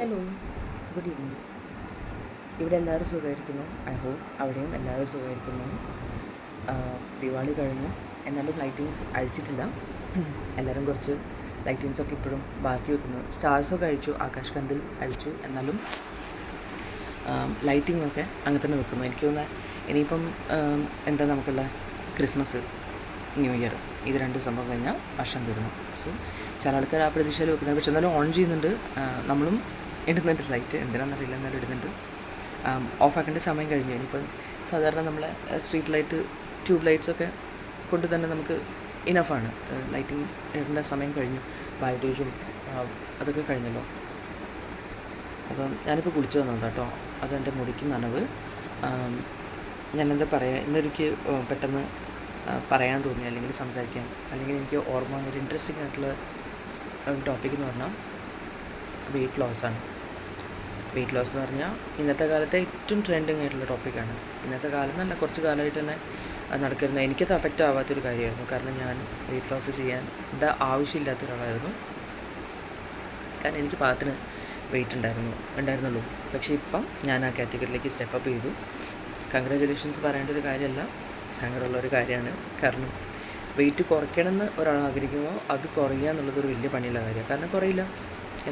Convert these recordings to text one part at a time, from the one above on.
Hello, good evening. ഇവിടെ എല്ലാവരും സുഖമായിരിക്കുന്നു. ഐ ഹോപ്പ് അവിടെയും എല്ലാവരും സുഖമായിരിക്കുന്നു. ദിവാളി കഴിഞ്ഞു, എന്നാലും ലൈറ്റിങ്സ് അഴിച്ചിട്ടില്ല. എല്ലാവരും കുറച്ച് ലൈറ്റിങ്സൊക്കെ ഇപ്പോഴും ബാക്കി വെക്കുന്നു. സ്റ്റാർസൊക്കെ അഴിച്ചു, ആകാശ് കന്തിൽ അഴിച്ചു, എന്നാലും ലൈറ്റിങ്ങൊക്കെ അങ്ങനെ തന്നെ വെക്കുന്നു. എനിക്ക് തോന്നുന്നത് ഇനിയിപ്പം എന്താ നമുക്കുള്ള ക്രിസ്മസ്, ന്യൂ ഇയർ, ഇത് രണ്ട് സംഭവം കഴിഞ്ഞാൽ വർഷം തീർന്നു. സോ ചില ആൾക്കാർ ആ പ്രതീക്ഷയിൽ വെക്കുന്നത്, പക്ഷെ എന്നാലും ഓൺ ചെയ്യുന്നുണ്ട്. നമ്മളും ഇടുന്നുണ്ട് ലൈറ്റ്, എന്തിനാണെന്നറിയില്ല, എന്നാലും ഇടുന്നുണ്ട്. ഓഫാക്കേണ്ട സമയം കഴിഞ്ഞു. ഇനിയിപ്പം സാധാരണ നമ്മളെ സ്ട്രീറ്റ് ലൈറ്റ്, ട്യൂബ് ലൈറ്റ്സൊക്കെ കൊണ്ട് തന്നെ നമുക്ക് ഇനഫാണ്. ലൈറ്റിംഗ് ഇടേണ്ട സമയം കഴിഞ്ഞു. ഭായിദൂജും അതൊക്കെ കഴിഞ്ഞല്ലോ. അപ്പം ഞാനിപ്പോൾ കുളിച്ച് വന്നത് കേട്ടോ. അതെൻ്റെ മുടിക്ക് നനവ്. ഞാനെന്താ പറയുക, ഇന്നൊരിക്ക് പെട്ടെന്ന് പറയാൻ തോന്നി, അല്ലെങ്കിൽ സംസാരിക്കാൻ, അല്ലെങ്കിൽ എനിക്ക് ഓർമ്മ വന്നൊരു ഇൻട്രസ്റ്റിംഗ് ആയിട്ടുള്ള ഒരു ടോപ്പിക് എന്ന് പറഞ്ഞാൽ വെയ്റ്റ് ലോസാണ്. വെയ്റ്റ് ലോസ് എന്ന് പറഞ്ഞാൽ ഇന്നത്തെ കാലത്തെ ഏറ്റവും ട്രെൻഡിങ് ആയിട്ടുള്ള ടോപ്പിക്കാണ്. ഇന്നത്തെ കാലം എന്നല്ല, കുറച്ച് കാലമായിട്ട് തന്നെ നടക്കുന്ന, എനിക്കത് അഫക്റ്റ് ആവാത്തൊരു കാര്യമായിരുന്നു. കാരണം ഞാൻ വെയ്റ്റ് ലോസ് ചെയ്യാൻ ആവശ്യമില്ലാത്ത ഒരാളായിരുന്നു. കാരണം എനിക്ക് പാകത്തിന് വെയിറ്റ് ഉണ്ടായിരുന്നുള്ളൂ. പക്ഷേ ഇപ്പം ഞാൻ ആ കാറ്റഗറിയിലേക്ക് സ്റ്റെപ്പപ്പ് ചെയ്തു. കൺഗ്രാജുലേഷൻസ് പറയേണ്ട ഒരു കാര്യമല്ല, സങ്കടമുള്ളൊരു കാര്യമാണ്. കാരണം വെയിറ്റ് കുറയ്ക്കണമെന്ന് ഒരാൾ ആഗ്രഹിക്കുമ്പോൾ അത് കുറയുക എന്നുള്ളതൊരു വലിയ പണിയുള്ള കാര്യമാണ്. കാരണം കുറയില്ല,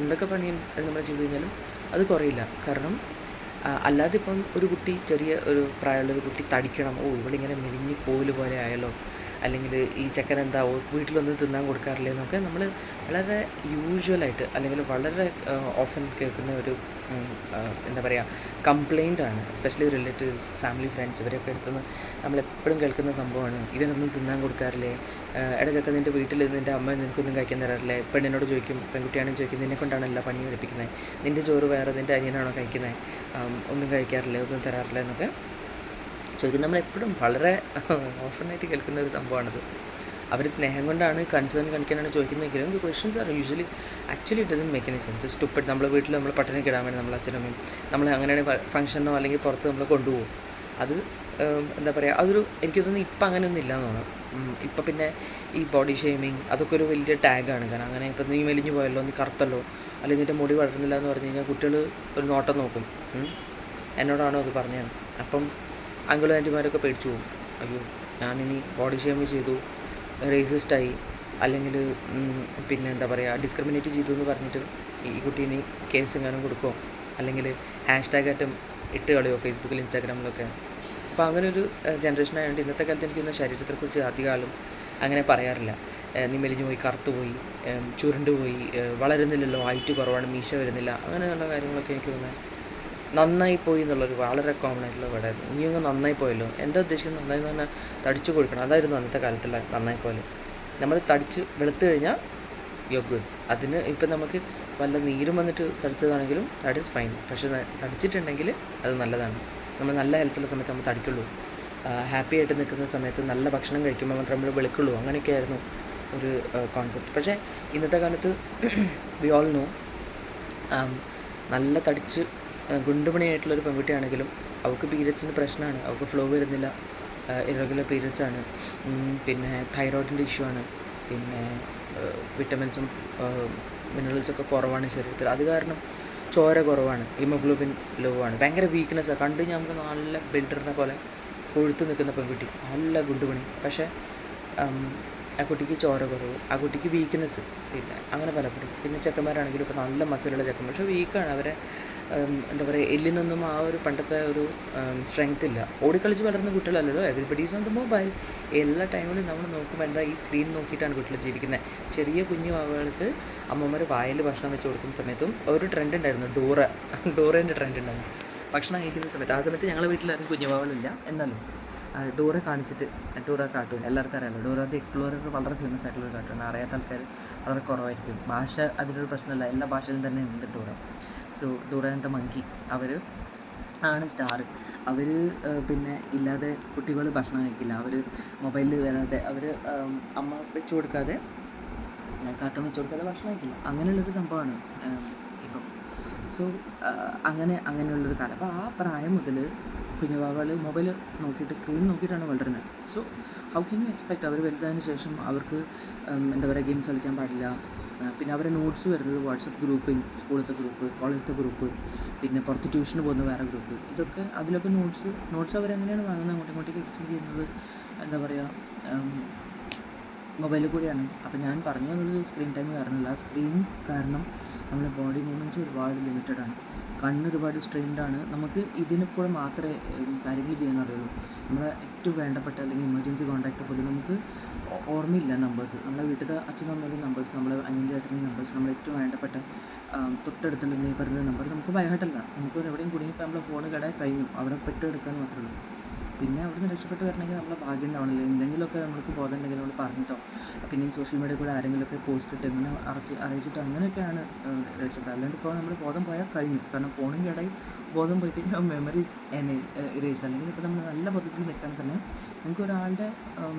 എന്തൊക്കെ പണി നമ്മൾ ചെയ്ത് കഴിഞ്ഞാലും അത് കുറയില്ല. കാരണം അല്ലാതെ ഇപ്പം ഒരു കുട്ടി, ചെറിയ ഒരു പ്രായമുള്ളൊരു കുട്ടി തടിക്കണം, ഇവളിങ്ങനെ മെലിഞ്ഞ് കോല് പോലെ ആയല്ലോ, അല്ലെങ്കിൽ ഈ ചെക്കൻ എന്താ വീട്ടിലൊന്നും തിന്നാൻ കൊടുക്കാറില്ല എന്നൊക്കെ നമ്മൾ വളരെ യൂഷ്വലായിട്ട്, അല്ലെങ്കിൽ വളരെ ഓഫൻ കേൾക്കുന്ന ഒരു എന്താ പറയുക, കംപ്ലയിൻ്റാണ്. എസ്പെഷ്യലി റിലേറ്റീവ്സ്, ഫാമിലി, ഫ്രണ്ട്സ്, ഇവരൊക്കെ അടുത്തുനിന്ന് നമ്മളെപ്പോഴും കേൾക്കുന്ന സംഭവമാണ്. ഇവനൊന്നും തിന്നാൻ കൊടുക്കാറില്ലേ, ചെക്കൻ നിൻ്റെ വീട്ടിൽ നിൻ്റെ അമ്മ നിനക്കൊന്നും കഴിക്കാൻ തരാറില്ലേ. പെണ്ണിനോട് ചോദിക്കും, പെൺകുട്ടിയാണെങ്കിൽ ചോദിക്കും, നിന്നെ കൊണ്ടാണ് എല്ലാ പണിയും പഠിപ്പിക്കുന്നത്, നിൻ്റെ ചോറ് വേറെ നിൻ്റെ അനിയനാണോ കഴിക്കുന്നത്, ഒന്നും കഴിക്കാറില്ല, ഒന്നും തരാറില്ല എന്നൊക്കെ ചോദിക്കും. നമ്മളെപ്പോഴും വളരെ ഓഫനായിട്ട് കേൾക്കുന്ന ഒരു സംഭവമാണത്. അവർ സ്നേഹം കൊണ്ടാണ്, കൺസേൺ കാണിക്കാനാണ് ചോദിക്കുന്നതെങ്കിലും the questions are usually actually it doesn't make any sense. Stupid. നമ്മളെ വീട്ടിൽ നമ്മൾ പട്ടിണിക്ക് ഇടാൻ വേണ്ടി നമ്മൾ അച്ഛനമ്മയും നമ്മൾ അങ്ങനെയാണ് ഫംഗ്ഷനോ അല്ലെങ്കിൽ പുറത്ത് നമ്മൾ കൊണ്ടുപോകും. അത് എന്താ പറയുക, അതൊരു എനിക്ക് തോന്നുന്നു ഇപ്പം അങ്ങനെയൊന്നും ഇല്ലയെന്ന് തോന്നുന്നു. ഇപ്പം പിന്നെ ഈ ബോഡി ഷെയ്മിങ് അതൊക്കെ ഒരു വലിയ ടാഗാണ്. കാരണം അങ്ങനെ ഇപ്പം നീ മെലിഞ്ഞു പോയല്ലോ, നീ കറുത്തല്ലോ, അല്ലെങ്കിൽ നിൻ്റെ മുടി വളരുന്നില്ല എന്ന് പറഞ്ഞു കഴിഞ്ഞാൽ കുട്ടികൾ ഒരു നോട്ടം നോക്കും. എന്നോടാണോ അത് പറഞ്ഞത്? അപ്പം അങ്കിളും ആൻറ്റിമാരൊക്കെ പേടിച്ചു പോകും. അയ്യോ, ഞാനിനി ബോഡി ഷെയ്മ് ചെയ്തു, റേസിസ്റ്റായി, അല്ലെങ്കിൽ പിന്നെ എന്താ പറയുക, ഡിസ്ക്രിമിനേറ്റ് ചെയ്തു എന്ന് പറഞ്ഞിട്ട് ഈ കുട്ടീനെ കേസ് എങ്ങാനും കൊടുക്കുമോ, അല്ലെങ്കിൽ ഹാഷ്ടാഗായിട്ടും ഇട്ട് കളയോ ഫേസ്ബുക്കിൽ, ഇൻസ്റ്റാഗ്രാമിലൊക്കെ. അപ്പോൾ അങ്ങനെ ഒരു ജനറേഷൻ ആയതുകൊണ്ട് ഇന്നത്തെ കാലത്ത് എനിക്കൊന്ന് ശരീരത്തെക്കുറിച്ച് അധികകാലം അങ്ങനെ പറയാറില്ല. നീ മെലിഞ്ഞു പോയി, കറുത്തുപോയി, ചുരുണ്ടുപോയി, വളരുന്നില്ലല്ലോ, ഹൈറ്റ് കുറവാണ്, മീശ വരുന്നില്ല, അങ്ങനെയുള്ള കാര്യങ്ങളൊക്കെ എനിക്ക് തോന്നുന്നത് നന്നായി പോയി എന്നുള്ളൊരു വളരെ കോമൺ ആയിട്ടുള്ള വേർഡായിരുന്നു. നീ അങ്ങ് നന്നായി പോയല്ലോ. എന്താ ഉദ്ദേശിക്കുന്നത് നന്നായി എന്ന് പറഞ്ഞാൽ തടിച്ചു കൊടുക്കണം, അതായിരുന്നു അന്നത്തെ കാലത്തുള്ള നന്നായി പോലെ. നമ്മൾ തടിച്ച് വെളുത്ത് കഴിഞ്ഞാൽ യു ഗുഡ്. അതിന് ഇപ്പം നമുക്ക് വല്ല നീരും വന്നിട്ട് തടിച്ചതാണെങ്കിലും ദാറ്റ് ഈസ് ഫൈൻ. പക്ഷേ തടിച്ചിട്ടുണ്ടെങ്കിൽ അത് നല്ലതാണ്. നമ്മൾ നല്ല ഹെൽത്തുള്ള സമയത്ത് നമ്മൾ തടിക്കുള്ളൂ. ഹാപ്പി ആയിട്ട് നിൽക്കുന്ന സമയത്ത് നല്ല ഭക്ഷണം കഴിക്കുമ്പോൾ മാത്രം നമ്മൾ വെളുക്കുള്ളൂ. അങ്ങനെയൊക്കെ ആയിരുന്നു ഒരു കോൺസെപ്റ്റ്. പക്ഷേ ഇന്നത്തെ കാലത്ത് വി ഓൾ നോ, നല്ല തടിച്ച് ഗുണ്ടുമണിയായിട്ടുള്ളൊരു പെൺകുട്ടിയാണെങ്കിലും അവൾക്ക് പീരിയഡ്സിന് പ്രശ്നമാണ്. അവൾക്ക് ഫ്ലോ വരുന്നില്ല, ഇറഗുലർ പീരിയഡ്സാണ്, പിന്നെ തൈറോയിഡിൻ്റെ ഇഷ്യൂ ആണ്, പിന്നെ വിറ്റമിൻസും മിനറൽസൊക്കെ കുറവാണ് ശരീരത്തിൽ. അത് കാരണം ചോര കുറവാണ്, ഹീമോഗ്ലോബിൻ ലോ ആണ്, ഭയങ്കര വീക്ക്നെസ്സാണ്. കണ്ടു കഴിഞ്ഞാൽ നമുക്ക് നല്ല ബിൽഡറിനെ പോലെ കൊഴുത്ത് നിൽക്കുന്ന പെൺകുട്ടി, നല്ല ഗുണ്ടുമണി. പക്ഷേ ആ കുട്ടിക്ക് ചോര കുറവ്, ആ കുട്ടിക്ക് വീക്ക്നെസ്, പിന്നെ അങ്ങനെ പലപ്പോഴും. പിന്നെ ചെക്കന്മാരാണെങ്കിലും ഇപ്പോൾ നല്ല മസിലുള്ള ചെക്കന്മാർ, പക്ഷേ വീക്കാണ്. അവരെ എന്താ പറയുക, എല്ലിനൊന്നും ആ ഒരു പണ്ടത്തെ ഒരു സ്ട്രെങ്ത് ഇല്ല. ഓടിക്കളിച്ച് വളർന്ന കുട്ടികളല്ലല്ലോ. Everybody is on the mobile. എല്ലാ ടൈമിലും നമ്മൾ നോക്കുമ്പോൾ എന്താ, ഈ സ്ക്രീൻ നോക്കിയിട്ടാണ് കുട്ടികൾ ജീവിക്കുന്നത്. ചെറിയ കുഞ്ഞു വാവകൾക്ക് അമ്മമാർ വായിൽ ഭക്ഷണം വെച്ച് കൊടുക്കുന്ന സമയത്തും ഒരു ട്രെൻഡ് ഉണ്ടായിരുന്നു, ഡോറേൻ്റെ ട്രെൻഡ് ഉണ്ടായിരുന്നു ഭക്ഷണം കഴിക്കുന്ന സമയത്ത്. ആ സമയത്ത് ഞങ്ങളുടെ വീട്ടിലാരും കുഞ്ഞു വാവകളില്ല, എന്നാലും ഡോറ കാണിച്ചിട്ട്, ഡോറ കാർട്ടൂൺ എല്ലാവർക്കും അറിയാമല്ലോ. ഡോറ ദി എക്സ്പ്ലോറർ വളരെ ഫേമസ് ആയിട്ടുള്ളൊരു കാർട്ടൂൺ. അറിയാത്ത ആൾക്കാർ വളരെ കുറവായിരിക്കും. ഭാഷ അതിനൊരു പ്രശ്നമല്ല, എല്ലാ ഭാഷയിലും തന്നെ ഉണ്ട് Dora. So Dora and the monkey, അവർ ആണ് സ്റ്റാർ. അവർ പിന്നെ ഇല്ലാതെ കുട്ടികൾ ഭക്ഷണം കഴിക്കില്ല. അവർ മൊബൈലിൽ വരാതെ, അവർ അമ്മ വെച്ച് കൊടുക്കാതെ, കാർട്ടൂൺ വെച്ച് കൊടുക്കാതെ ഭക്ഷണം കഴിക്കില്ല. അങ്ങനെയുള്ളൊരു സംഭവമാണ് ഇപ്പം. സോ അങ്ങനെയുള്ളൊരു കാലം. അപ്പോൾ ആ പ്രായം മുതൽ കുഞ്ഞുവാവകൾ മൊബൈൽ നോക്കിയിട്ട്, സ്ക്രീൻ നോക്കിയിട്ടാണ് വളരുന്നത്. So how can you expect അവർ വലുതായതിനു ശേഷം അവർക്ക് എന്താ പറയുക, ഗെയിംസ് കളിക്കാൻ പാടില്ല, പിന്നെ അവരെ നോട്ട്സ് വരുന്നത് വാട്സപ്പ് ഗ്രൂപ്പ്, സ്കൂളത്തെ ഗ്രൂപ്പ്, കോളേജത്തെ ഗ്രൂപ്പ്, പിന്നെ പുറത്ത് ട്യൂഷന് പോകുന്ന വേറെ ഗ്രൂപ്പ്. ഇതൊക്കെ അതിലൊക്കെ നോട്ട്സ് അവരെങ്ങനെയാണ് വാങ്ങുന്നത്, അങ്ങോട്ടേക്ക് എക്സ്ചേഞ്ച് ചെയ്യുന്നത്, എന്താ പറയുക, മൊബൈലിൽ കൂടിയാണ്. അപ്പോൾ ഞാൻ പറഞ്ഞു വന്നത് സ്ക്രീൻ ടൈം കാരണമല്ല. സ്ക്രീൻ കാരണം നമ്മളെ ബോഡി മൂവ്മെൻറ്റ്സ് ഒരുപാട് ലിമിറ്റഡാണ്, കണ്ണൊരുപാട് സ്ട്രെയിൻഡാണ്. നമുക്ക് ഇതിനെ കൂടെ മാത്രമേ കാര്യങ്ങൾ ചെയ്യാൻ അറിയുള്ളൂ. നമ്മളെ ഏറ്റവും വേണ്ടപ്പെട്ട അല്ലെങ്കിൽ എമർജൻസി കോൺടാക്റ്റ് പോലും നമുക്ക് ഓർമ്മയില്ല നമ്പേഴ്സ്. നമ്മളെ വീട്ടിലെ അച്ഛനും അമ്മയുടെ നമ്പേഴ്സ്, നമ്മളെ അനിയൻ്റെ ഏട്ടൻ്റെ നമ്പേഴ്സ്, നമ്മൾ ഏറ്റവും വേണ്ടപ്പെട്ട തൊട്ടടുത്തുള്ള നെയ്ബറിൻ്റെ നമ്പർ നമുക്ക് ബൈഹാർട്ടല്ല. നമുക്ക് എവിടെയും കുടുങ്ങിയപ്പോൾ നമ്മളെ ഫോൺ കഴിഞ്ഞു, അവിടെ പെട്ട് കിടക്കാമെന്ന് മാത്രമേ ഉള്ളൂ. പിന്നെ അവിടുന്ന് രക്ഷപ്പെട്ട് വരണമെങ്കിൽ നമ്മളെ ഭാഗ്യം ഉണ്ടാവണമല്ലോ. എന്തെങ്കിലുമൊക്കെ നമുക്ക് ബോധം ഉണ്ടെങ്കിൽ നമ്മൾ പറഞ്ഞിട്ടോ, പിന്നെ ഈ സോഷ്യൽ മീഡിയ കൂടെ ആരെങ്കിലുമൊക്കെ പോസ്റ്റ് ഇട്ട് ഇങ്ങനെ അറിയിച്ചിട്ടോ അങ്ങനെയൊക്കെയാണ് രക്ഷപ്പെട്ടത്. അല്ലാണ്ട് ഇപ്പോൾ നമ്മൾ ബോധം പോയാൽ കഴിഞ്ഞു. കാരണം ഫോണും കേടായി, ബോധം പോയി കഴിഞ്ഞാൽ മെമ്മറീസ് ഇറേസ്. അല്ലെങ്കിൽ ഇപ്പോൾ നമ്മൾ നല്ല ബോധത്തിൽ നിൽക്കുകയാണെങ്കിൽ തന്നെ നിങ്ങൾക്ക് ഒരാളുടെ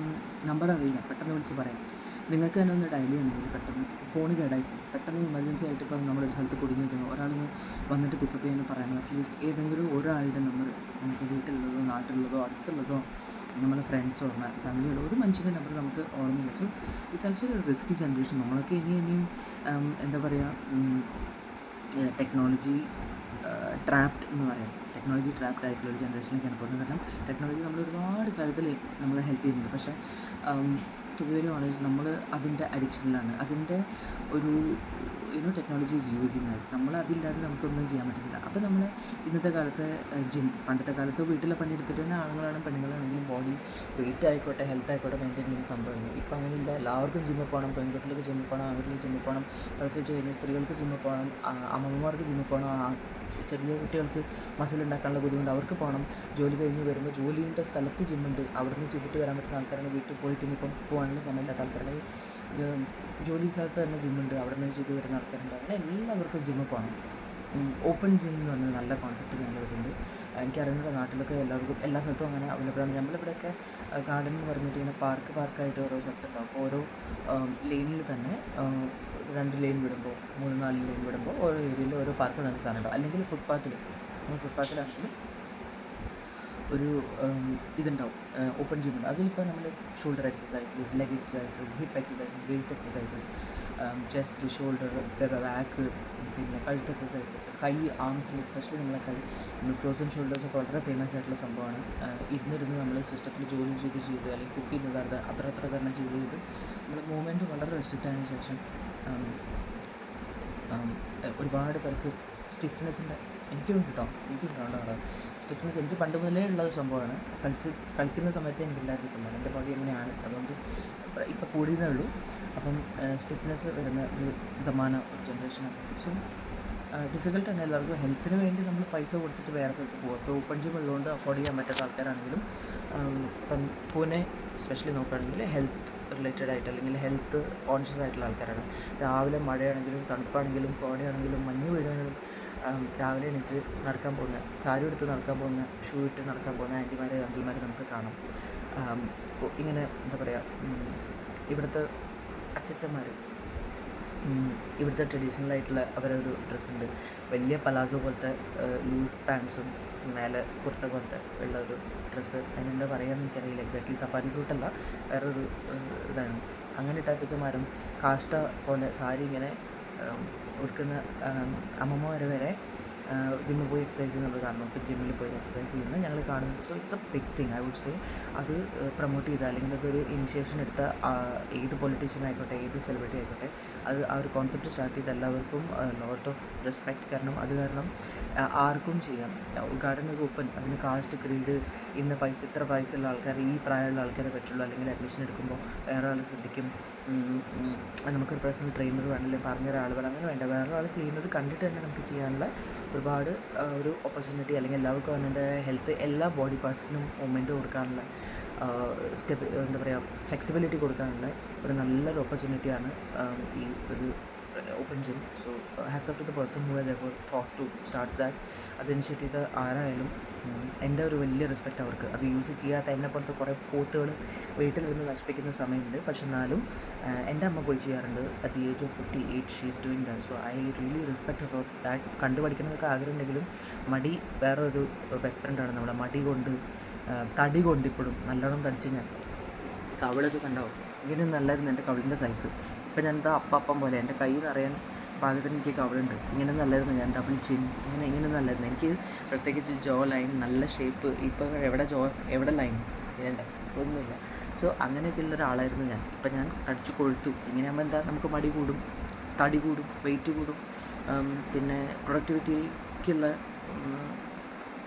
നമ്പർ അറിയില്ല, പെട്ടെന്ന് വിളിച്ച് പറയാം. നിങ്ങൾക്ക് തന്നെ ഒന്ന് ഡയൽ ചെയ്യണമെങ്കിൽ പെട്ടെന്ന് ഫോൺ കേടായി, പെട്ടെന്ന് എമർജൻസി ആയിട്ട് ഇപ്പോൾ നമ്മളൊരു സ്ഥലത്ത് കുടുങ്ങിയിരിക്കുന്നു, ഒരാളൊന്ന് വന്നിട്ട് പിക്കപ്പ് ചെയ്യാൻ പറയണം. അറ്റ്ലീസ്റ്റ് ഏതെങ്കിലും ഒരാളുടെ നമ്പർ നമുക്ക് വീട്ടിലുള്ളതോ നാട്ടിലുള്ളതോ അടുത്തുള്ളതോ നമ്മുടെ ഫ്രണ്ട്സോ ഫാമിലിയോ ഒരു മനുഷ്യൻ്റെ നമ്പർ നമുക്ക് ഓർമ്മയില്ല. സോ ഇറ്റ്സ് ആക്ച്വലി ഒരു റിസ്കി ജനറേഷൻ. നമ്മളൊക്കെ ഇനിയും എന്താ പറയുക, ടെക്നോളജി ട്രാപ്ഡ് എന്ന് പറയാം. ടെക്നോളജി ട്രാപ്ഡ് ആയിട്ടുള്ള ഒരു ജനറേഷനിലേക്കാണ് പോകുന്നത്. കാരണം ടെക്നോളജി നമ്മൾ ഒരുപാട് കാര്യത്തിൽ നമ്മളെ ഹെൽപ്പ് ചെയ്യുന്നുണ്ട്. പക്ഷേ ടു ബി വെരി ഓണസ്റ്റ്, നമ്മൾ അതിൻ്റെ അഡിക്ഷനിലാണ്. അതിൻ്റെ ഒരു ടെക്നോളജി ഈസ് യൂസിങ് അസ്. നമ്മൾ അതില്ലാതെ നമുക്കൊന്നും ചെയ്യാൻ പറ്റുന്നില്ല. അപ്പോൾ നമ്മൾ ഇന്നത്തെ കാലത്ത് പണ്ടത്തെ കാലത്ത് വീട്ടിലെ പണിയെടുത്തിട്ട് തന്നെ ആണുങ്ങളാണ് പെണ്ണുങ്ങളാണെങ്കിലും ബോഡി വെയിറ്റ് ആയിക്കോട്ടെ ഹെൽത്ത് ആയിക്കോട്ടെ മെയിൻറ്റെയിൻ ചെയ്യുന്ന സംഭവമാണ്. ഇപ്പം അങ്ങനെയില്ല. എല്ലാവർക്കും ജിമ്മിൽ പോകണം, പെൺകുട്ടികൾക്ക് ജിമ്മിൽ പോകണം, ആൺകുട്ടികൾക്ക് ജിമ്മിൽ പോകണം, പ്രസവിച്ച് കഴിഞ്ഞ സ്ത്രീകൾക്ക് ജിമ്മിൽ പോകണം, അമ്മമാർക്ക് ജിമ്മിൽ പോകണം, ചെറിയ കുട്ടികൾക്ക് മസിൽ ഉണ്ടാക്കാനുള്ള ബുദ്ധിമുട്ട് അവർക്ക് പോകണം. ജോലി കഴിഞ്ഞ് വരുമ്പോൾ ജോലിയുടെ സ്ഥലത്ത് ജിമ്മുണ്ട്, അവിടെ നിന്ന് ചെയ്തിട്ട് വരാൻ പറ്റുന്ന ആൾക്കാരാണ്. വീട്ടിൽ പോയിട്ട് ഇനിയിപ്പം പോകാനുള്ള സമയമില്ലാത്ത ആൾക്കാരാണ്. ജോലി സ്ഥലത്ത് തന്നെ ജിമ്മുണ്ട്, അവിടെ നിന്ന് ചെയ്ത് വരുന്ന ആൾക്കാരുണ്ട്. അങ്ങനെ എല്ലാവർക്കും ജിമ്മിൽ പോകണം. ഓപ്പൺ ജിം എന്ന് പറഞ്ഞാൽ നല്ല കോൺസെപ്റ്റ് ഞങ്ങൾ വരുന്നുണ്ട്. എനിക്കറിയുന്ന നാട്ടിലൊക്കെ എല്ലാവർക്കും എല്ലാ സ്ഥലത്തും അങ്ങനെ അവൈലബിളാണ്. നമ്മളിവിടെയൊക്കെ ഗാർഡൻ എന്ന് പറഞ്ഞിട്ട് ഇങ്ങനെ പാർക്കായിട്ട് ഓരോ സ്ഥലത്തുണ്ടാവും. അപ്പോൾ ഓരോ ലെയിനിൽ തന്നെ 2 ലെയിൻ വിടുമ്പോൾ 3-4 ലെയിൻ വിടുമ്പോൾ ഓരോ ഏരിയയിൽ ഓരോ പാർക്ക് തന്നെ സാധനം ഉണ്ടാവും. അല്ലെങ്കിൽ ഫുട്പാത്തിലാണെങ്കിൽ ഒരു ഇതുണ്ടാവും, ഓപ്പൺ ജിം ഉണ്ട്. അതിലിപ്പോൾ നമ്മൾ shoulder exercises, leg exercises, hip exercises, waste exercises, chest, shoulder, back, പിന്നെ കഴുത്ത് എക്സസൈസസ്, കൈ, ആംസിൽ എസ്പെഷ്യലി നമ്മളെ കൈ, ഫ്രോസൺ ഷോൾഡേഴ്സൊക്കെ വളരെ ഫേമസ് ആയിട്ടുള്ള സംഭവമാണ്. ഇരുന്നിരുന്ന് നമ്മൾ സിസ്റ്റത്തിൽ ജോലി ചെയ്ത് അല്ലെങ്കിൽ കുക്ക് ചെയ്യുന്നത് അത്ര കാരണം ചെയ്ത് നമ്മൾ മൂവ്മെൻറ്റ് വളരെ റെസ്ട്രിക്റ്റ് ആയതിനു ശേഷം ഒരുപാട് പേർക്ക് സ്റ്റിഫ്നെസ്സിൻ്റെ എനിക്കും ഉണ്ടാകാറ്. സ്റ്റിഫ്നെസ് എനിക്ക് പണ്ട് മുതലേ ഉള്ള ഒരു സംഭവമാണ്. കളിക്കുന്ന സമയത്ത് എനിക്കുണ്ടായിരുന്ന സംഭവമാണ്. എൻ്റെ ബോഡി എങ്ങനെയാണ്, അതുകൊണ്ട് ഇപ്പോൾ കൂടിയതേ ഉള്ളൂ. അപ്പം സ്റ്റിഫ്നെസ് വരുന്ന ഒരു ജനറേഷനാണ്. സോ ഡിഫിക്കൽട്ട് തന്നെ എല്ലാവർക്കും. ഹെൽത്തിന് വേണ്ടി നമ്മൾ പൈസ കൊടുത്തിട്ട് വേറെ സ്ഥലത്ത് പോകും. ഇപ്പോൾ ഓപ്പൺ ജിം ഉള്ളതുകൊണ്ട് അഫോർഡ് ചെയ്യാൻ പറ്റാത്ത ആൾക്കാരാണെങ്കിലും ഇപ്പം പൂനെ സ്പെഷ്യലി നോക്കുകയാണെങ്കിൽ ഹെൽത്ത് റിലേറ്റഡ് ആയിട്ട് അല്ലെങ്കിൽ ഹെൽത്ത് കോൺഷ്യസ് ആയിട്ടുള്ള ആൾക്കാരാണ്. രാവിലെ മഴയാണെങ്കിലും തണുപ്പാണെങ്കിലും കോടയാണെങ്കിലും മഞ്ഞ് വീഴാണെങ്കിലും രാവിലെ എണീറ്റ് നടക്കാൻ പോകുന്ന, സാരി എടുത്ത് നടക്കാൻ പോകുന്ന, ഷൂ ഇട്ട് നടക്കാൻ പോകുന്ന ആൻറ്റിമാരെ അങ്കിൾമാരെ നമുക്ക് കാണാം. ഇങ്ങനെ എന്താ പറയുക, ഇവിടുത്തെ അച്ചച്ചന്മാർ, ഇവിടുത്തെ ട്രഡീഷണൽ ആയിട്ടുള്ള അവരൊരു ഡ്രസ്സുണ്ട്, വലിയ പലാസോ പോലത്തെ ലൂസ് പാൻസും മേലെ കുർത്ത പോലത്തെ ഉള്ള ഒരു ഡ്രസ്സ്. അതിനെന്താ പറയുകയെന്ന് എനിക്കറിയില്ല എക്സാക്ട്ലി. സഫാരി സൂട്ടല്ല, വേറൊരു ഇതാണ്. അങ്ങനെ ഇട്ട അച്ചച്ചന്മാരും കാഷ്ട പോലെ സാരി ഇങ്ങനെ ഉടുക്കുന്ന അമ്മമ്മ വരെ ജിമ്മിൽ പോയി എക്സസൈസ് ചെയ്യുന്നത് കാണുന്നു. ഇപ്പോൾ ജിമ്മിൽ പോയി എക്സസൈസ് ചെയ്യുന്നത് ഞങ്ങൾ കാണുന്നു. So it's a big thing I would say. അത് പ്രൊമോട്ട് ചെയ്താൽ അല്ലെങ്കിൽ അതൊരു ഇനിഷ്യേഷൻ എടുത്ത ഏത് പൊളിറ്റീഷ്യൻ ആയിക്കോട്ടെ, ഏത് സെലിബ്രിറ്റി ആയിക്കോട്ടെ, അത് ആ ഒരു കോൺസെപ്റ്റ് സ്റ്റാർട്ട് ചെയ്ത് എല്ലാവർക്കും ലോട്ട് ഓഫ് റെസ്പെക്റ്റ്. കാരണം ആർക്കും ചെയ്യാം. Garden is open. അതിന് കാസ്റ്റ്, ക്രീഡ്, ഇത്ര പൈസ ഉള്ള ആൾക്കാർ, ഈ പ്രായമുള്ള ആൾക്കാരെ പറ്റുള്ളൂ. അല്ലെങ്കിൽ അഡ്മിഷൻ എടുക്കുമ്പോൾ വേറെ ആൾ ശ്രദ്ധിക്കും, നമുക്കൊരു പേഴ്സണൽ ട്രെയിനർ വേണം, അല്ലെങ്കിൽ പറഞ്ഞൊരാൾ വേണം, അങ്ങനെ വേണ്ട. വേറെ ആൾ ചെയ്യുന്നത് കണ്ടിട്ട് തന്നെ നമുക്ക് ചെയ്യാനുള്ള ഒരുപാട് ഒരു ഓപ്പർച്യൂണിറ്റി, അല്ലെങ്കിൽ എല്ലാവർക്കും അവൻ്റെ ഹെൽത്ത് എല്ലാ ബോഡി പാർട്സിനും മൂവ്മെൻറ്റ് കൊടുക്കാനുള്ള എന്താ പറയുക, ഫ്ലെക്സിബിലിറ്റി കൊടുക്കാനുള്ള ഒരു നല്ലൊരു ഓപ്പർച്യൂണിറ്റിയാണ് ഈ ഒരു open gym. So hats off to the person who has ever thought to start that. അത് ഇനിഷ്യേറ്റ് ചെയ്ത ആരായാലും എൻ്റെ ഒരു വലിയ റെസ്പെക്റ്റ് അവർക്ക്. അത് യൂസ് ചെയ്യാത്ത എന്നെ പോലത്തെ കുറേ പോത്തുകൾ വീട്ടിൽ നിന്ന് നശിപ്പിക്കുന്ന സമയമുണ്ട്. പക്ഷെ എന്നാലും എൻ്റെ അമ്മ പോയി ചെയ്യാറുണ്ട്. At the age of 58 she is doing that. So I really respect for that. കണ്ടുപഠിക്കണമെന്നൊക്കെ ആഗ്രഹമുണ്ടെങ്കിലും മടി വേറൊരു ബെസ്റ്റ് ഫ്രണ്ടാണ് നമ്മളെ. മടി കൊണ്ട് തടി കൊണ്ട് ഇപ്പോഴും നല്ലോണം തടിച്ച് ഞാൻ കവിളൊക്കെ കണ്ടാവും. ഇങ്ങനെയൊന്നും അല്ലായിരുന്നു എൻ്റെ കവിളിൻ്റെ സൈസ്. ഇപ്പം ഞാൻ എന്താ അപ്പം പോലെ എൻ്റെ കൈ നിറയാൻ പാകത്തിന് എനിക്ക് കവറുണ്ട്. ഇങ്ങനെ നല്ലായിരുന്നു ഞാൻ ഡബിൾ ചിൻ ഇങ്ങനെ നല്ലായിരുന്നു. എനിക്ക് പ്രത്യേകിച്ച് ജോ ലൈൻ നല്ല ഷേപ്പ്. ഇപ്പം എവിടെ ലൈൻ ഇല്ല, ഒന്നുമില്ല. സോ അങ്ങനെയൊക്കെ ഉള്ള ഒരാളായിരുന്നു ഞാൻ. ഇപ്പം ഞാൻ തടിച്ച് കൊഴുത്തു. ഇങ്ങനെയാകുമ്പോൾ എന്താ, നമുക്ക് മടി കൂടും, തടി കൂടും, വെയിറ്റ് കൂടും. പിന്നെ പ്രൊഡക്ടിവിറ്റിക്കുള്ള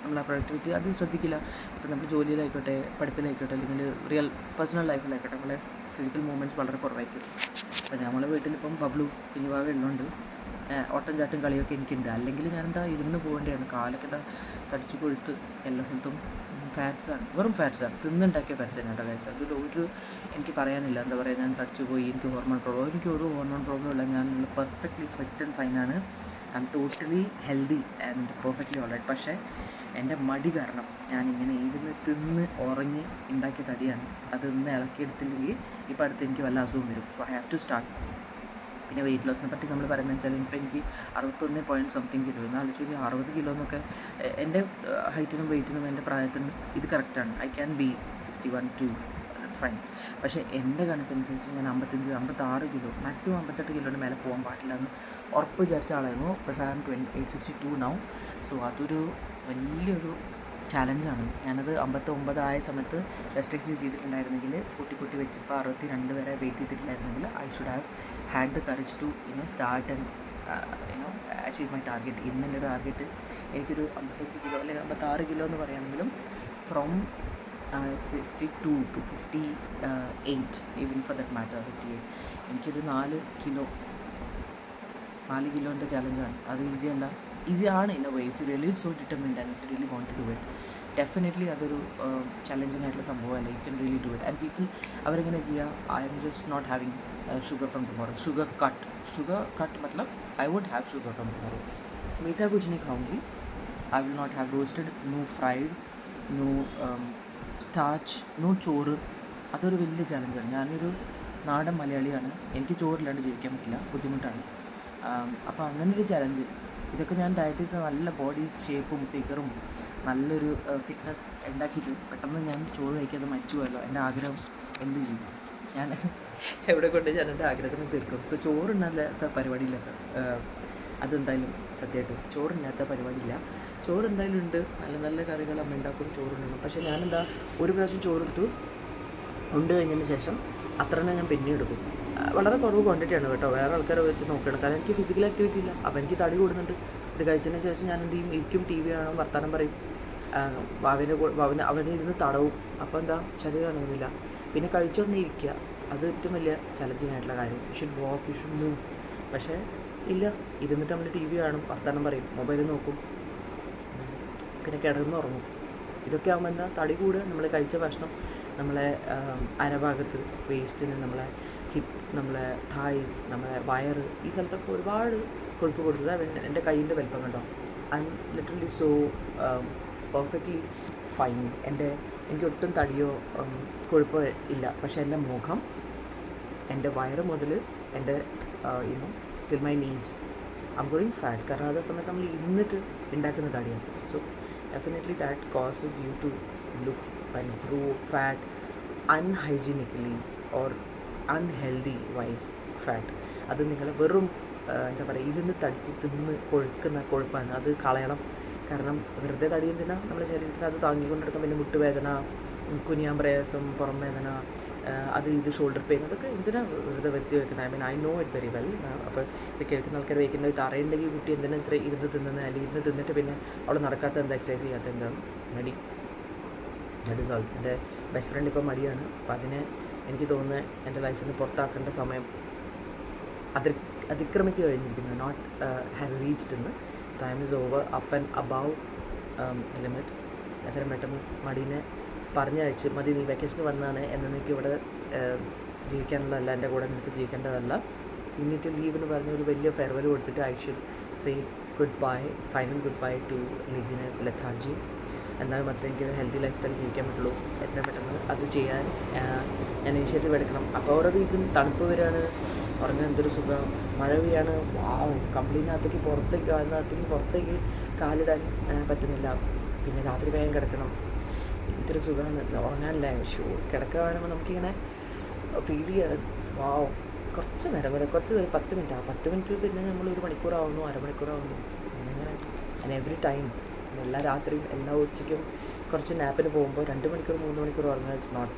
നമ്മളെ പ്രൊഡക്ടിവിറ്റി അത് ശ്രദ്ധിക്കില്ല. ഇപ്പം നമ്മൾ ജോലിയിലായിക്കോട്ടെ, പഠിപ്പിലായിക്കോട്ടെ, അല്ലെങ്കിൽ റിയൽ പേഴ്സണൽ ലൈഫിലായിക്കോട്ടെ, നമ്മളെ ഫിസിക്കൽ മൂവ്മെൻറ്റ്സ് വളരെ കുറവായിരിക്കും. അപ്പോൾ നമ്മളെ വീട്ടിലിപ്പം ബബ്ലു കുഞ്ഞുവാവ ഉള്ളതുകൊണ്ട് ഓട്ടം ചാട്ടും കളിയൊക്കെ എനിക്കുണ്ട്. അല്ലെങ്കിൽ ഞാനെന്താ ഇരുന്ന് പോകേണ്ടതാണ്. കാലൊക്കെ എന്താ തടിച്ച് കൊഴുത്ത് എല്ലാ സ്ഥലത്തും ഫാറ്റ്സാണ്, വെറും ഫാറ്റ്സാണ്, തിന്നുണ്ടാക്കിയ ഫാറ്റ്സ് തന്നെ കേട്ടോ കഴിച്ചത്. അതിലൊരു എനിക്ക് പറയാനില്ല. എന്താ പറയുക, ഞാൻ തടിച്ചു പോയി, എനിക്ക് ഹോർമോൺ പ്രോബ്ലം, എനിക്ക് ഒരു ഹോർമോൺ പ്രോബ്ലം ഇല്ല. ഞാൻ പെർഫെക്റ്റ്ലി ഫിറ്റ് ആൻഡ് ഫൈനാണ്. I'm totally healthy and perfectly alright. പക്ഷേ എൻ്റെ മടി കാരണം ഞാനിങ്ങനെ ഇരുന്ന് തിന്ന് ഉറങ്ങി ഉണ്ടാക്കിയ തടിയാണ്. അതൊന്ന് ഇളക്കിയെടുത്തില്ലെങ്കിൽ ഇപ്പോൾ അടുത്ത് എനിക്ക് വല്ല അസുഖം വരും. So I have to start. പിന്നെ വെയിറ്റ് ലോസിനെ പറ്റി നമ്മൾ പറയുന്നത് വെച്ചാൽ, ഇപ്പോൾ എനിക്ക് 61 പോയിൻറ്റ് സംതിങ് കിലോ. എന്നാൽ ആലോചിച്ച് 60 കിലോ എന്നൊക്കെ എൻ്റെ ഹൈറ്റിനും വെയിറ്റിനും എൻ്റെ പ്രായത്തിനും ഇത് കറക്റ്റാണ്. I can be 61 2, that's fine. പക്ഷേ എൻ്റെ കണക്കനുസരിച്ച് ഞാൻ 55 56 കിലോ, മാക്സിമം 58 കിലോയുടെ മേലെ പോകാൻ പാടില്ല എന്ന് ഉറപ്പ് വിചാരിച്ച ആളായിരുന്നു. പക്ഷേ ഐ ആം 62 നൗ. സോ അതൊരു വലിയൊരു ചാലഞ്ചാണ്. ഞാനത് 59 ആയ സമയത്ത് റെസ്ട്രിക്ഷൻ ചെയ്തിട്ടുണ്ടായിരുന്നെങ്കിൽ, കൂട്ടി വെച്ച് ഇപ്പോൾ 62 വരെ വെയിറ്റ് ചെയ്തിട്ടില്ലായിരുന്നെങ്കിൽ, I should have had the courage to start and achieve my target. ഇന്ന് എൻ്റെ ടാർഗറ്റ് എനിക്കൊരു 55 കിലോ അല്ലെങ്കിൽ 56 കിലോ എന്ന് പറയുകയാണെങ്കിലും, from 62 to 58, even for that matter 58, എനിക്കൊരു 4 കിലോൻ്റെ ചാലഞ്ചാണ്. അത് ഈസിയാണ് in a way. If you really so determined and if you really want to do it, definitely അതൊരു ചലഞ്ചിങ് ആയിട്ടുള്ള സംഭവമല്ല. You can really do it. And people അവരെങ്ങനെ ചെയ്യുക, I'm just not having sugar from tomorrow. sugar cut मतलब I won't have sugar from tomorrow. मीठा कुछ नहीं खाऊंगी. I will not have roasted, no fried, no starch, no ചോറ്. അതൊരു വലിയ ചലഞ്ചാണ്. ഞാനൊരു നാടൻ മലയാളിയാണ്. എനിക്ക് ചോറില്ലാണ്ട് ജീവിക്കാൻ പറ്റില്ല, ബുദ്ധിമുട്ടാണ്. അപ്പോൾ അങ്ങനൊരു ചലഞ്ച്. ഇതൊക്കെ ഞാൻ ഡയറ്റ് ചെയ്ത് നല്ല ബോഡി ഷേപ്പും ഫിഗറും നല്ലൊരു ഫിറ്റ്നസ് ഉണ്ടാക്കിയിട്ട് പെട്ടെന്ന് ഞാൻ ചോറ് കഴിക്കാതെ മരിച്ചു പോയല്ലോ. എൻ്റെ ആഗ്രഹം എന്ത് ചെയ്യും ഞാൻ? എവിടെ കൊണ്ട് ഞാൻ എൻ്റെ ആഗ്രഹത്തിന് തീർക്കും. സോ ചോറില്ലാത്ത പരിപാടിയില്ല സർ. അതെന്തായാലും സത്യമായിട്ടും ചോറില്ലാത്ത പരിപാടിയില്ല. ചോറ് എന്തായാലും ഉണ്ട്. നല്ല നല്ല കറികൾ അമ്മ ഉണ്ടാക്കും, ചോറുണ്ടാകും. പക്ഷേ ഞാനെന്താ, ഒരു പ്രാവശ്യം ചോറെടുത്തു ഉണ്ട് കഴിഞ്ഞതിന് ശേഷം അത്ര തന്നെ ഞാൻ പിന്നെ എടുക്കും. വളരെ കുറവ് ക്വാണ്ടിറ്റിയാണ് കേട്ടോ, വേറെ ആൾക്കാരെ വെച്ച് നോക്കണം. കാരണം എനിക്ക് ഫിസിക്കൽ ആക്ടിവിറ്റി ഇല്ല. അപ്പോൾ എനിക്ക് തടി കൂടുന്നുണ്ട്. ഇത് കഴിച്ചതിന് ശേഷം ഞാൻ എന്ത് ചെയ്യും, ഇരിക്കും, ടി വി കാണും, വർത്താനം പറയും, അവനെ ഇരുന്ന് തടവും. അപ്പോൾ എന്താ, ശരീരം അനങ്ങുന്നില്ല. പിന്നെ കഴിച്ചൊന്നേ ഇരിക്കുക, അത് ഏറ്റവും വലിയ ചലഞ്ചിങ് ആയിട്ടുള്ള കാര്യം. You should walk, you should move. പക്ഷേ ഇല്ല, ഇരുന്നിട്ട് നമ്മൾ ടി വി കാണും, വർത്താനം പറയും, മൊബൈൽ നോക്കും, പിന്നെ കിടന്നുറങ്ങും. ഇതൊക്കെ ആകുമ്പോൾ എന്താ, തടി കൂടുക. നമ്മൾ കഴിച്ച ഭക്ഷണം നമ്മളെ അരഭാഗത്ത്, വേസ്റ്റിന്, നമ്മളെ ഹിപ്പ്, നമ്മളെ തായ്സ്, നമ്മളെ വയറ്, ഈ സ്ഥലത്തൊക്കെ ഒരുപാട് കൊഴുപ്പ് കൊടുത്തത്. എൻ്റെ കയ്യിൻ്റെ വലിപ്പം കണ്ടോ, I M literally so perfectly fine. എനിക്ക് ഒട്ടും തടിയോ കൊഴുപ്പോ ഇല്ല. പക്ഷേ എൻ്റെ മുഖം, എൻ്റെ വയറ് മുതൽ എൻ്റെ till my knees I'm going fat. കാരണം അതേ സമയത്ത് നമ്മൾ ഇരുന്നിട്ട് ഉണ്ടാക്കുന്ന തടിയാണ്. So definitely that causes you to look and grow fat unhygienically or unhealthy wise fat. അത് നിങ്ങൾ വെറും എന്താ പറയുക, ഇരുന്ന് തടിച്ച് തിന്ന് കൊഴുക്കുന്ന കൊഴുപ്പാണ്. അത് കളയണം. കാരണം വെറുതെ തടി എന്തിനാ നമ്മുടെ ശരീരത്തിന് അത് താങ്ങിക്കൊണ്ടെടുക്കാൻ. പിന്നെ മുട്ടുവേദന, കുനിയാൻ പ്രയാസം, പുറം വേദന, അത് ഇത് ഷോൾഡർ പെയിൻ, അതൊക്കെ എന്തിനാ വെറുതെ വരുത്തി വെക്കുന്നത്? I mean I know it very well. അപ്പോൾ ഇത് കേൾക്കുന്ന ആൾക്കാർ വയ്ക്കുന്നത് ഇത് അറിയണ്ടെങ്കിൽ കുട്ടി എന്തിനാ ഇത്ര ഇരുന്ന് തിന്നുന്നത്, അല്ലെങ്കിൽ ഇരുന്ന് തിന്നിട്ട് പിന്നെ അവൾ നടക്കാത്ത എന്താ, എക്സസൈസ് ചെയ്യാത്ത എന്താണ്, മടി. That is all. എൻ്റെ ബെസ്റ്റ് ഫ്രണ്ട് ഇപ്പോൾ മടിയാണ്. അപ്പോൾ അതിനെ എനിക്ക് തോന്നുന്നത് എൻ്റെ ലൈഫിൽ നിന്ന് പുറത്താക്കേണ്ട സമയം അതിക്രമിച്ച് കഴിഞ്ഞിരിക്കുന്നു. നോട്ട് ഹാസ് റീച്ച്ഡ് എന്ന്. Time is over. Up and above limit. എത്രയും പെട്ടെന്ന് മടീനെ പറഞ്ഞയച്ച്, മതി നീ വെക്കേഷന് വന്നതാണ്, എന്നേക്ക് ഇവിടെ ജീവിക്കാനുള്ളതല്ല, എൻ്റെ കൂടെ നിനക്ക് ജീവിക്കേണ്ടതല്ല, ഇന്നിട്ട് ലീവ് എന്ന് പറഞ്ഞ ഒരു വലിയ ഫെയർവെൽ കൊടുത്തിട്ട് I should say goodbye, final goodbye to laziness, lethargy. എന്നാൽ മാത്രമേ എനിക്കൊരു ഹെൽത്തി ലൈഫ് സ്റ്റൈൽ ജീവിക്കാൻ പറ്റുള്ളൂ. എത്രയും പെട്ടെന്ന് അത് ചെയ്യാൻ ഞാൻ ഇനിഷ്യേറ്റീവ് എടുക്കണം. അപ്പോൾ ഓരോ റീസൺ, തണുപ്പ് വരികയാണ്, ഉറങ്ങാൻ എന്തൊരു സുഖം, മഴ പെയ്യാണ്, കംപ്ലീറ്റിനകത്തേക്ക് പുറത്തേക്ക് കാലിടാൻ പറ്റുന്നില്ല. പിന്നെ രാത്രി വേഗം കിടക്കണം, എന്തൊരു സുഖമാണ് ഉറങ്ങാനില്ല. കിടക്കുക വേണമെങ്കിൽ നമുക്കിങ്ങനെ ഫീൽ ചെയ്യാണ്, കുറച്ച് നേരം കൂടെ, കുറച്ച് നേരം 10 മിനിറ്റ്, ആ 10 മിനിറ്റ് പിന്നെ നമ്മൾ 1 മണിക്കൂറാവുന്നു, അരമണിക്കൂറാവുന്നു, അങ്ങനെ ആൻഡ് എവറി ടൈം. എല്ലാ രാത്രിയും എല്ലാ ഉച്ചയ്ക്കും കുറച്ച് നാപ്പിന് പോകുമ്പോൾ 2 മണിക്കൂർ 3 മണിക്കൂർ ഉറങ്ങുന്നത് ഇറ്റ്സ് നോട്ട്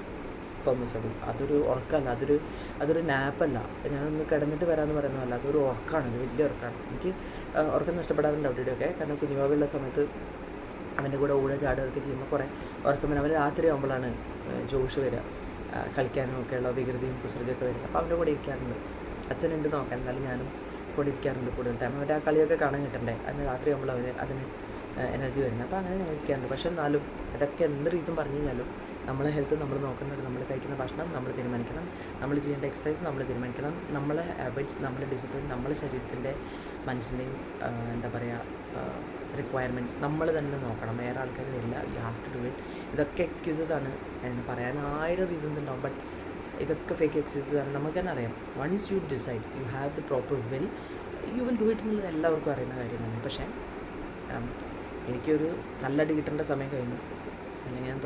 പെർമിസബിൾ. അതൊരു ഉറക്കമല്ല, അതൊരു നാപ്പല്ല. ഞാനൊന്ന് കിടന്നിട്ട് വരാമെന്ന് പറയുന്നതല്ല, അതൊരു ഉറക്കമാണ്, അത് വലിയ ഉറക്കമാണ്. എനിക്ക് ഉറക്കം നഷ്ടപ്പെടാറുണ്ട് അവിടെയൊക്കെ. കാരണം കുഞ്ഞുവാവുള്ള സമയത്ത് അവൻ്റെ കൂടെ ഓടുക ചാടുകയൊക്കെ ചെയ്യുമ്പോൾ കുറേ ഉറക്കം വരും. അവൻ രാത്രി ആകുമ്പോഴാണ് ജോഷ് വരിക, കളിക്കാനും ഒക്കെയുള്ള വികൃതിയും കുസൃതിയൊക്കെ വരിക. അപ്പോൾ അവൻ്റെ കൂടെ ഇരിക്കാറുണ്ട്. അച്ഛനുണ്ട് നോക്കാൻ, എന്നാലും ഞാനും കൂടെ ഇരിക്കാറുണ്ട് കൂടുതൽ ടൈം. അവൻ്റെ ആ കളിയൊക്കെ കാണാൻ കിട്ടണ്ടേ, അതിന് രാത്രി ആകുമ്പോൾ അതിന് എനർജി വരുന്നത്. അപ്പോൾ അങ്ങനെ ഞാൻ ഇരിക്കാറുണ്ട്. പക്ഷേ എന്നാലും ഇതൊക്കെ എന്ത് റീസൺ പറഞ്ഞു കഴിഞ്ഞാലും നമ്മളെ ഹെൽത്ത് നമ്മൾ നോക്കുന്നത്, നമ്മൾ കഴിക്കുന്ന ഭക്ഷണം നമ്മൾ തീരുമാനിക്കണം, നമ്മൾ ചെയ്യേണ്ട എക്സസൈസ് നമ്മൾ തീരുമാനിക്കണം, നമ്മളെ ഹാബിറ്റ്സ്, നമ്മളെ ഡിസിപ്ലിൻ, നമ്മളെ ശരീരത്തിൻ്റെ മനസ്സിൻ്റെയും എന്താ പറയുക റിക്വയർമെൻറ്റ്സ് നമ്മൾ തന്നെ നോക്കണം. വേറെ ആൾക്കാർ വരില്ല. You have to do it. ഇതൊക്കെ എക്സ്ക്യൂസസ് ആണ്, പറയാൻ 1000 റീസൺസ് ഉണ്ടാവും. ബട്ട് ഇതൊക്കെ ഫേക്ക് എക്സ്ക്യൂസസ് ആണ്. നമുക്ക് തന്നെ അറിയാം, once you decide you have the proper will, you will do it എന്നുള്ളത് എല്ലാവർക്കും അറിയുന്ന കാര്യമാണ്. പക്ഷേ എനിക്കൊരു നല്ല അടി കിട്ടേണ്ട സമയം കഴിഞ്ഞു, അല്ലെങ്കിൽ ഞാൻ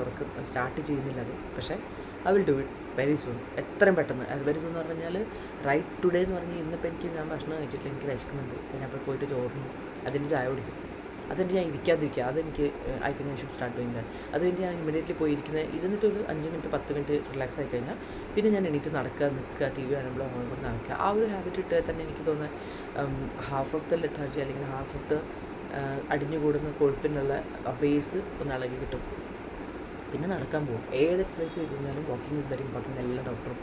സ്റ്റാർട്ട് ചെയ്യുന്നില്ല അത്. പക്ഷേ I will do it very soon, എത്രയും പെട്ടെന്ന്. അത് വെരി സൂൺ എന്ന് പറഞ്ഞു കഴിഞ്ഞാൽ റൈറ്റ് ടുഡേ എന്ന് പറഞ്ഞാൽ ഇന്നിപ്പോൾ ഞാൻ ഭക്ഷണം കഴിച്ചിട്ടില്ല, എനിക്ക് വിശക്കുന്നുണ്ട്, പിന്നെ അപ്പോൾ പോയിട്ട് ചോറിനും അതിൻ്റെ ചായ കുടിക്കും. അതെനിക്ക് ഞാൻ ഇരിക്കാതിരിക്കുക, അതെനിക്ക് I think I should start doing that. അത് കഴിഞ്ഞ് ഞാൻ ഇമ്മീഡിയറ്റ്ലി പോയിരിക്കുന്നത് ഇരുന്നിട്ടൊരു 5 മിനിറ്റ് 10 മിനിറ്റ് റിലാക്സ് ആയി കഴിഞ്ഞാൽ പിന്നെ ഞാൻ എണീറ്റ് നടക്കുക, നിൽക്കുക, TV കാണുമ്പോൾ അങ്ങോട്ട് കൂടെ നടക്കുക. ആ ഒരു ഹാബിറ്റ് ഇട്ടാൽ തന്നെ എനിക്ക് തോന്നുന്നത് ഹാഫ് ഓഫ് ദ ലെഥാർജി അല്ലെങ്കിൽ ഹാഫ് ഓഫ് ദ അടിഞ്ഞുകൂടുന്ന കൊഴുപ്പിനുള്ള ബേസ് ഒന്ന് ഇളകി കിട്ടും. പിന്നെ നടക്കാൻ പോകും. ഏത് എക്സസൈസ് ചെയ്ത് കഴിഞ്ഞാലും വാക്കിംഗ് ഈസ് വെരി ഇമ്പോർട്ടൻറ്റ്. എല്ലാ ഡോക്ടറും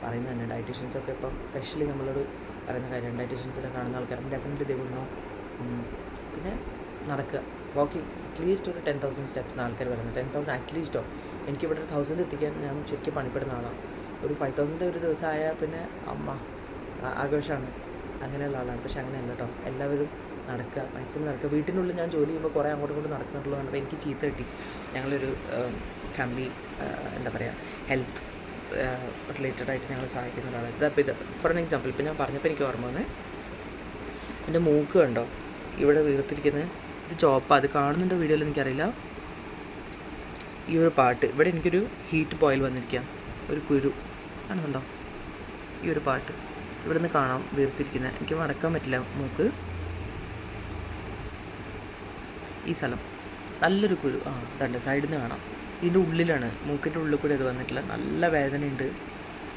പറയുന്നത് തന്നെ. ഡയറ്റീഷ്യൻസൊക്കെ ഇപ്പം സ്പെഷ്യലി നമ്മളോട് പറയുന്ന കാര്യമാണ്. ഡയറ്റീഷ്യൻസിനെ കാണുന്ന ആൾക്കാരും ഡെഫിനറ്റ്ലി ദേ വിൽ നോ. പിന്നെ നടക്കുക, വാക്കിംഗ് അറ്റ്ലീസ്റ്റ് ഒരു 10,000 സ്റ്റെപ്സ് ആൾക്കാർ പറയുന്നത്. 10,000 അറ്റ്ലീസ്റ്റോ. എനിക്കിവിടെ ഒരു 1,000 എത്തിക്കാൻ ഞാൻ ശരിക്കും പണിപ്പെടുന്ന ആളാണ്. ഒരു 5,000 ഒരു ദിവസം ആയാൽ പിന്നെ അമ്മ ആഘോഷമാണ്, അങ്ങനെയുള്ള ആളാണ്. പക്ഷെ അങ്ങനെയല്ല കേട്ടോ. എല്ലാവരും നടക്കുക, മാക്സിമം നടക്കുക. വീട്ടിനുള്ളിൽ ഞാൻ ജോലി ചെയ്യുമ്പോൾ കുറേ അങ്ങോട്ടും ഇങ്ങോട്ടും നടക്കുന്നുള്ളൂ. അപ്പോൾ എനിക്ക് ചീത്ത കിട്ടി. ഞങ്ങളൊരു ഫാമിലി എന്താ പറയുക ഹെൽത്ത് റിലേറ്റഡ് ആയിട്ട് ഞങ്ങൾ സഹായിക്കുന്ന ഒരാളാണ്. ഇതപ്പോൾ ഇത് ഫോർ എൻ എക്സാമ്പിൾ ഇപ്പോൾ ഞാൻ പറഞ്ഞപ്പോൾ എനിക്ക് ഓർമ്മ വന്നേ, എൻ്റെ മൂക്ക് കണ്ടോ ഇവിടെ വീർത്തിരിക്കുന്നത്, ഇത് ചോപ്പാണ്. അത് കാണുന്നുണ്ടോ വീഡിയോയിൽ എനിക്കറിയില്ല. ഈ ഒരു പാട്ട് ഇവിടെ എനിക്കൊരു ഹീറ്റ് ബോയിൽ വന്നിരിക്കുക, ഒരു കുരു കാണുന്നുണ്ടോ? ഈ ഒരു പാട്ട് ഇവിടെ നിന്ന് കാണാം വീർത്തിരിക്കുന്നത്. എനിക്ക് മടക്കാൻ പറ്റില്ല മൂക്ക്. ഈ സ്ഥലം നല്ലൊരു കുരു, ഇതുണ്ട് സൈഡിൽ നിന്ന് കാണാം. ഇതിൻ്റെ ഉള്ളിലാണ്, മൂക്കിൻ്റെ ഉള്ളിൽ കൂടി അത് വന്നിട്ടില്ല. നല്ല വേദനയുണ്ട്,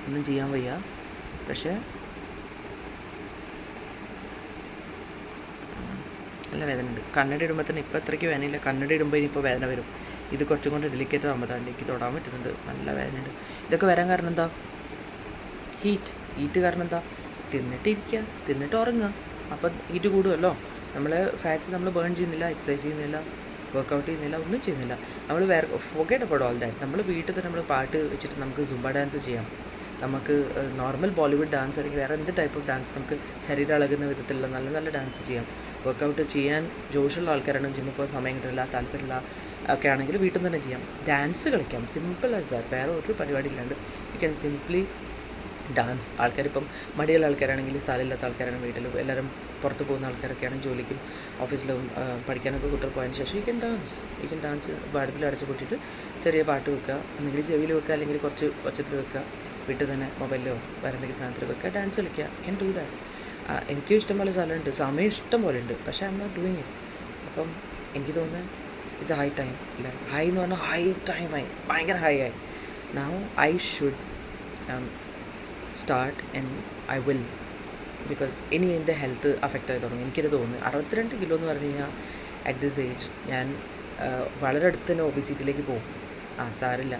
ഒന്നും ചെയ്യാൻ വയ്യ. പക്ഷേ നല്ല വേദന ഉണ്ട്. കണ്ണട ഇടുമ്പോൾ തന്നെ ഇപ്പോൾ അത്രയ്ക്ക് വേദനയില്ല. കണ്ണട ഇടുമ്പോൾ ഇനിയിപ്പോൾ വേദന വരും. ഇത് കുറച്ചും കൊണ്ട് ഡെലിക്കേറ്റ് ആകുമ്പോൾ എനിക്ക് തൊടാൻ പറ്റുന്നുണ്ട്. നല്ല വേദനയുണ്ട്. ഇതൊക്കെ വരാൻ കാരണം എന്താ? ഹീറ്റ് കാരണം എന്താ? തിന്നിട്ടിരിക്കുക, തിന്നിട്ട് ഉറങ്ങുക. അപ്പം ഹീറ്റ് കൂടുമല്ലോ. നമ്മൾ ഫാറ്റ്സ് നമ്മൾ ബേൺ ചെയ്യുന്നില്ല, എക്സസൈസ് ചെയ്യുന്നില്ല, വർക്കൗട്ട് ചെയ്യുന്നില്ല, ഒന്നും ചെയ്യുന്നില്ല. നമ്മൾ ഫോർഗെറ്റ് അബൌട്ട് ഓൾ ദാറ്റ്. നമ്മൾ വീട്ടിൽ തന്നെ നമ്മൾ പാട്ട് വെച്ചിട്ട് നമുക്ക് സുംബ ഡാൻസ് ചെയ്യാം. നമുക്ക് നോർമൽ ബോളിവുഡ് ഡാൻസ് അല്ലെങ്കിൽ വേറെ എന്ത് ടൈപ്പ് ഓഫ് ഡാൻസ് നമുക്ക് ശരീരം ഇളകുന്ന വിധത്തിലുള്ള നല്ല നല്ല ഡാൻസ് ചെയ്യാം. വർക്കൗട്ട് ചെയ്യാൻ ജോഷുള്ള ആൾക്കാരാണ്, ജിമ്മിൽ പോകാൻ സമയം കിട്ടില്ല, താല്പര്യമില്ല ഒക്കെ ആണെങ്കിൽ വീട്ടിൽ നിന്ന് തന്നെ ചെയ്യാം. ഡാൻസ് കളിക്കാം, സിമ്പിൾ ആസ് ദാറ്റ്. വേറെ ഒരു പരിപാടി ഇല്ലാണ്ട് യു ക്യാൻ സിംപ്ലി ഡാൻസ്. ആൾക്കാരിപ്പം മടിയുള്ള ആൾക്കാരാണെങ്കിൽ, സ്ഥലമില്ലാത്ത ആൾക്കാരാണ്, വീട്ടിൽ എല്ലാവരും പുറത്ത് പോകുന്ന ആൾക്കാരൊക്കെയാണ്, ജോലിക്കും ഓഫീസിലും പഠിക്കാനൊക്കെ കുട്ടികൾ പോയതിന് ശേഷം യു ക്യാൻ ഡാൻസ്. അടുപ്പിൽ അടച്ച് കൂട്ടിയിട്ട് ചെറിയ പാട്ട് വെക്കുക, ഒന്നുകിൽ ചെവിയിൽ വെക്കുക അല്ലെങ്കിൽ കുറച്ച് ഒച്ചത്തിൽ വെക്കുക, വീട്ടിൽ തന്നെ മൊബൈലിലോ വേറെ എന്തെങ്കിലും സാധനത്തിൽ വെക്കുക, ഡാൻസ് കളിക്കുക. Can do that. എനിക്കും ഇഷ്ടംപോലെ സ്ഥലമുണ്ട്, സമയം ഇഷ്ടം പോലെ ഉണ്ട്, പക്ഷേ I'm not doing it. അപ്പം എനിക്ക് തോന്നുന്നത് ഇറ്റ്സ് ഹൈ ടൈം അല്ലേ? ഹൈ എന്ന് പറഞ്ഞാൽ ഹൈ ടൈം ആയി, ഭയങ്കര ഹൈ ആയി. Now I should start and I will, because ഇനി എൻ്റെ ഹെൽത്ത് അഫക്റ്റ് ആയി തുടങ്ങും. എനിക്കിത് തോന്നുന്നു 62 കിലോ എന്ന് പറഞ്ഞു കഴിഞ്ഞാൽ അറ്റ് ദിസ് ഏജ് ഞാൻ വളരെ അടുത്ത് തന്നെ ഒബിസിറ്റിയിലേക്ക് പോകും. സാരില്ല,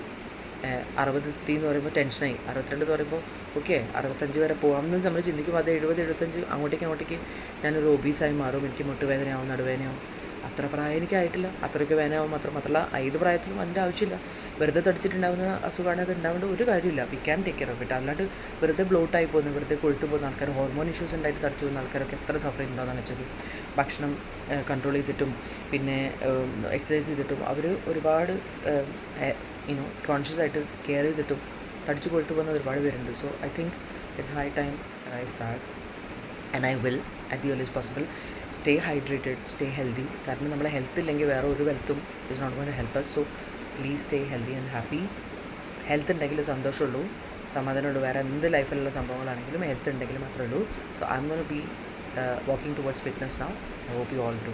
60 എന്ന് പറയുമ്പോൾ ടെൻഷനായി. 62 എന്ന് പറയുമ്പോൾ ഓക്കെ 65 വരെ പോകാമെന്ന് നമ്മൾ ചിന്തിക്കും. അത് 70 75 അങ്ങോട്ടേക്ക് ഞാനൊരു ഒബീസായി മാറും. എനിക്ക് മുട്ടുവേദനയാവും, നടുവേദനയാവും. അത്ര പ്രായം എനിക്കായിട്ടില്ല, അത്രയ്ക്ക് വേദനയാവും. മാത്രമല്ല ഏത് പ്രായത്തിലും അതിൻ്റെ ആവശ്യമില്ല. വെറുതെ തടിച്ചിട്ടുണ്ടാകുന്ന അസുഖമാണ്, അത് ഉണ്ടാവേണ്ട ഒരു കാര്യമില്ല. We can take care of it. അല്ലാണ്ട് വെറുതെ ബ്ലോട്ടായി പോകുന്ന, വെറുതെ കൊഴുത്തു പോകുന്ന ആൾക്കാർ, ഹോർമോൺ ഇഷ്യൂസ് ഉണ്ടായിട്ട് തടിച്ചു പോകുന്ന ആൾക്കാരൊക്കെ എത്ര സഫർ ചെയ്യുന്നുണ്ടാകുന്ന വെച്ചത്. ഭക്ഷണം കൺട്രോൾ ചെയ്തിട്ടും പിന്നെ എക്സസൈസ് ചെയ്തിട്ടും അവർ ഒരുപാട് കോൺഷ്യസ് ആയിട്ട് കെയർ ചെയ്തിട്ടും തടിച്ചു കൊഴുത്തു പോകുന്ന ഒരുപാട് പേരുണ്ട്. So I think it's high time I start and I will at the earliest possible. Stay hydrated, stay healthy. കാരണം നമ്മളെ ഹെൽത്ത് ഇല്ലെങ്കിൽ വേറെ ഒരു വെൽത്തും is not going to help us. So please stay healthy and happy. Health ഉണ്ടെങ്കിൽ സന്തോഷമുള്ളൂ, സമാധാനമുള്ളൂ. വേറെ എന്ത് ലൈഫിലുള്ള സംഭവങ്ങളാണെങ്കിലും ഹെൽത്ത് ഉണ്ടെങ്കിൽ മാത്രമേ ഉള്ളൂ. So I M gonna B walking towards fitness now. I hope you all do.